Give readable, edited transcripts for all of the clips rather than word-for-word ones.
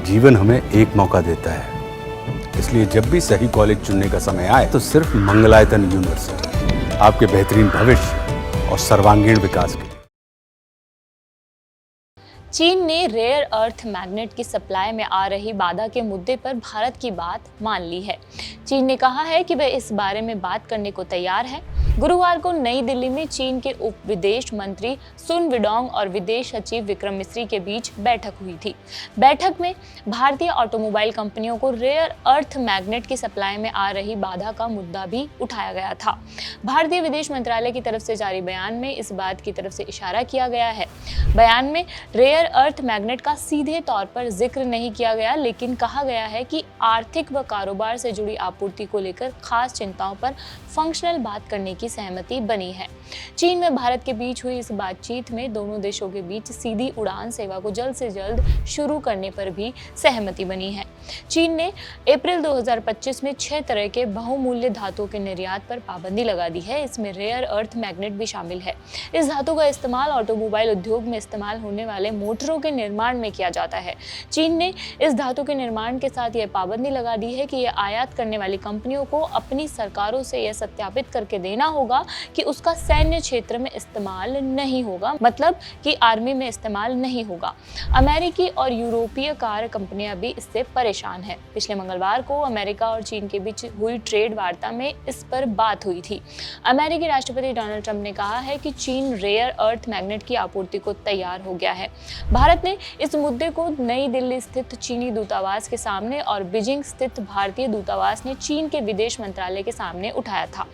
जीवन हमें एक मौका देता है, इसलिए जब भी सही कॉलेज चुनने का समय आए तो सिर्फ मंगलायतन यूनिवर्सिटी आपके बेहतरीन भविष्य और सर्वांगीण विकास के लिए। चीन ने रेयर अर्थ मैग्नेट की सप्लाई में आ रही बाधा के मुद्दे पर भारत की बात मान ली है। चीन ने कहा है कि वह इस बारे में बात करने को तैयार है। गुरुवार को नई दिल्ली में चीन के उप विदेश मंत्री सुन विडोंग और विदेश सचिव विक्रम मिस्री के बीच बैठक हुई थी। बैठक में भारतीय ऑटोमोबाइल कंपनियों को रेयर अर्थ मैग्नेट की सप्लाई में आ रही बाधा का मुद्दा भी उठाया गया था। भारतीय विदेश मंत्रालय की तरफ से जारी बयान में इस बात की तरफ से इशारा किया गया है। बयान में रेयर अर्थ मैग्नेट का सीधे तौर पर जिक्र नहीं किया गया, लेकिन कहा गया है कि आर्थिक व कारोबार से जुड़ी आपूर्ति को लेकर खास चिंताओं पर फंक्शनल बात करने की सहमति बनी है। चीन में भारत के बीच हुई इस बातचीत में दोनों देशों के बीच सीधी उड़ान सेवा को जल्द से जल्द शुरू करने पर भी सहमति बनी है। चीन ने अप्रैल 2025 में 6 तरह के बहुमूल्य धातुओं के निर्यात पर पाबंदी लगा दी है। इसमें रेयर अर्थ मैग्नेट भी शामिल है। इस धातु का इस्तेमाल ऑटोमोबाइल उद्योग में इस्तेमाल होने वाले मोटरों के निर्माण में किया जाता है। चीन ने इस धातु के निर्माण के साथ यह पाबंदी लगा दी है कि यह आयात करने वाली कंपनियों को अपनी सरकारों से यह सत्यापित करके देना होगा कि उसका सैन्य क्षेत्र में इस्तेमाल नहीं होगा, मतलब कि आर्मी में इस्तेमाल नहीं होगा। अमेरिकी और यूरोपीय कार कंपनियां भी इससे परेशान हैं। पिछले मंगलवार को अमेरिका और चीन के बीच हुई ट्रेड वार्ता में इस पर बात हुई थी। अमेरिकी राष्ट्रपति डोनाल्ड ट्रंप ने कहा है कि चीन रेयर अर्थ मैग्नेट की आपूर्ति को तैयार हो गया है। भारत ने इस मुद्दे को नई दिल्ली स्थित चीनी दूतावास के सामने और बीजिंग स्थित भारतीय दूतावास ने चीन के विदेश मंत्रालय के सामने उठाया था।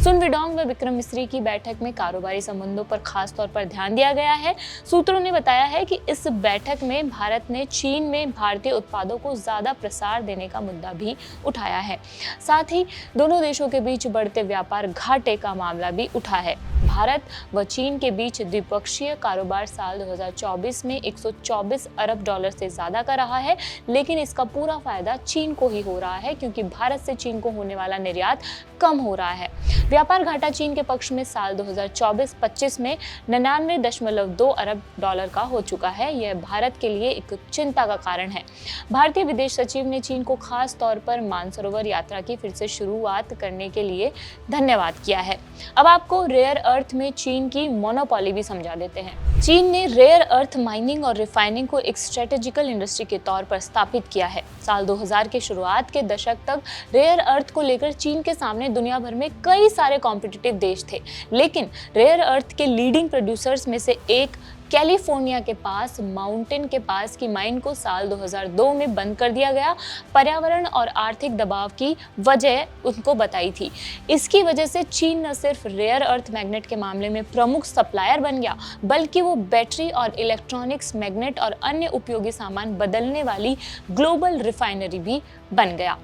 सुन विडोंग व विक्रम मिस्री की बैठक में कारोबारी संबंधों पर खास तौर पर ध्यान दिया गया है। सूत्रों ने बताया है कि इस बैठक में भारत ने चीन में भारतीय उत्पादों को ज्यादा प्रसार देने का मुद्दा भी उठाया है। साथ ही दोनों देशों के बीच बढ़ते व्यापार घाटे का मामला भी उठा है। भारत व चीन के बीच द्विपक्षीय कारोबार साल 2024 में 124 अरब डॉलर से ज्यादा का रहा है, लेकिन इसका पूरा फायदा चीन को ही हो रहा है क्योंकि भारत से चीन को होने वाला निर्यात कम हो रहा है। व्यापार घाटा चीन के पक्ष में साल 2024-25 में 99.2 अरब डॉलर का हो चुका है। यह भारत के लिए एक चिंता का कारण है। भारतीय विदेश सचिव ने चीन को खास तौर पर मानसरोवर यात्रा की फिर से शुरुआत करने के लिए धन्यवाद किया है। अब आपको रेयर अर्थ में चीन की मोनोपोली भी समझा देते हैं। चीन ने रेयर अर्थ माइनिंग और रिफाइनिंग को एक स्ट्रेटेजिकल इंडस्ट्री के तौर पर स्थापित किया है। साल 2000 के शुरुआत के दशक तक रेयर अर्थ को लेकर चीन के सामने दुनिया भर में कई सारे कॉम्पिटिटिव देश थे, लेकिन रेयर अर्थ के लीडिंग प्रोड्यूसर्स में से एक कैलिफोर्निया के पास माउंटेन के पास की माइन को साल 2002 में बंद कर दिया गया। पर्यावरण और आर्थिक दबाव की वजह उनको बताई थी। इसकी वजह से चीन न सिर्फ रेयर अर्थ मैग्नेट के मामले में प्रमुख सप्लायर बन गया, बल्कि वो बैटरी और इलेक्ट्रॉनिक्स मैग्नेट और अन्य उपयोगी सामान बदलने वाली ग्लोबल रिफाइनरी भी बन गया।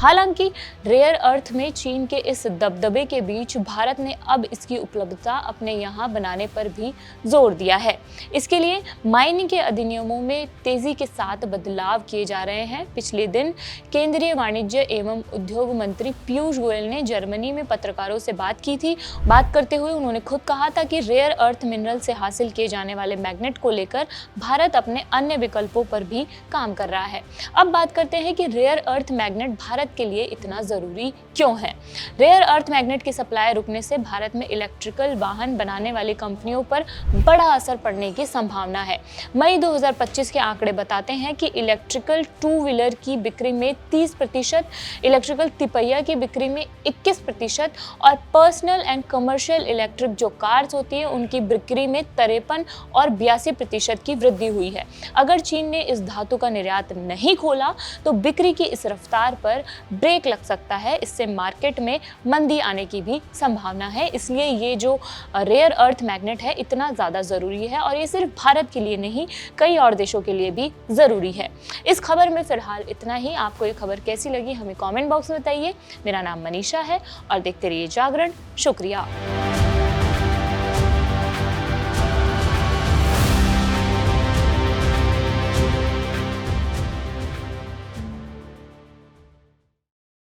हालांकि रेयर अर्थ में चीन के इस दबदबे के बीच भारत ने अब इसकी उपलब्धता अपने यहाँ बनाने पर भी जोर दिया है। इसके लिए माइनिंग के अधिनियमों में तेजी के साथ बदलाव किए जा रहे हैं। पिछले दिन केंद्रीय वाणिज्य एवं उद्योग मंत्री पीयूष गोयल ने जर्मनी में पत्रकारों से बात की थी। बात करते हुए उन्होंने खुद कहा था कि रेयर अर्थ मिनरल से हासिल किए जाने वाले मैग्नेट को लेकर भारत अपने अन्य विकल्पों पर भी काम कर रहा है। अब बात करते हैं कि रेयर अर्थ मैग्नेट भारत के लिए इतना जरूरी क्यों है। रेयर अर्थ मैग्नेट की सप्लाई रुकने से भारत में इलेक्ट्रिकल वाहन बनाने वाली कंपनियों पर बड़ा असर पड़ने की संभावना है। मई 2025 के आंकड़े बताते हैं कि इलेक्ट्रिकल टू व्हीलर की बिक्री में 30%, इलेक्ट्रिकल तिपहिया की बिक्री में 21% और पर्सनल एंड कमर्शियल इलेक्ट्रिक जो कार्स होती है उनकी बिक्री में 53 और 82% की वृद्धि हुई है। अगर चीन ने इस धातु का निर्यात नहीं खोला तो बिक्री की इस रफ्तार पर ब्रेक लग सकता है। इससे मार्केट में मंदी आने की भी संभावना है। इसलिए ये जो रेयर अर्थ मैग्नेट है इतना ज़्यादा ज़रूरी है और ये सिर्फ भारत के लिए नहीं, कई और देशों के लिए भी ज़रूरी है। इस खबर में फिलहाल इतना ही। आपको ये खबर कैसी लगी हमें कमेंट बॉक्स में बताइए। मेरा नाम मनीषा है और देखते रहिए जागरण। शुक्रिया।